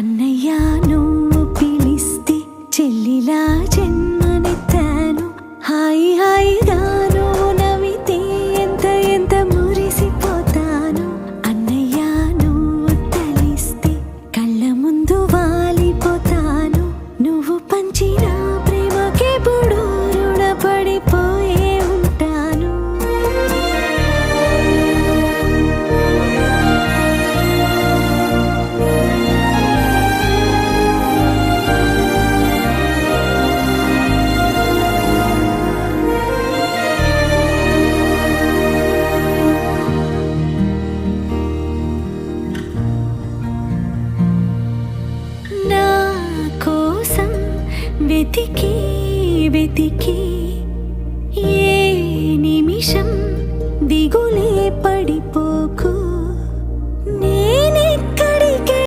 అన్నయ్య నువ్వు పిలిస్తే చెల్లిలా జన్మనెత్తాను. హాయి హాయిగా నువ్వు నవ్వితే ఎంత ఎంత మురిసిపోతాను. అన్నయ్య నువ్వు తలిస్తే కళ్ళ ముందు వాలిపోతాను. నువ్వు పంచిన ప్రేమకెప్పుడు రుణపడిపోయే ఉంటాను. నా కోసం వెతికి వెతికి ఏ నిమిషం దిగులే పడిపో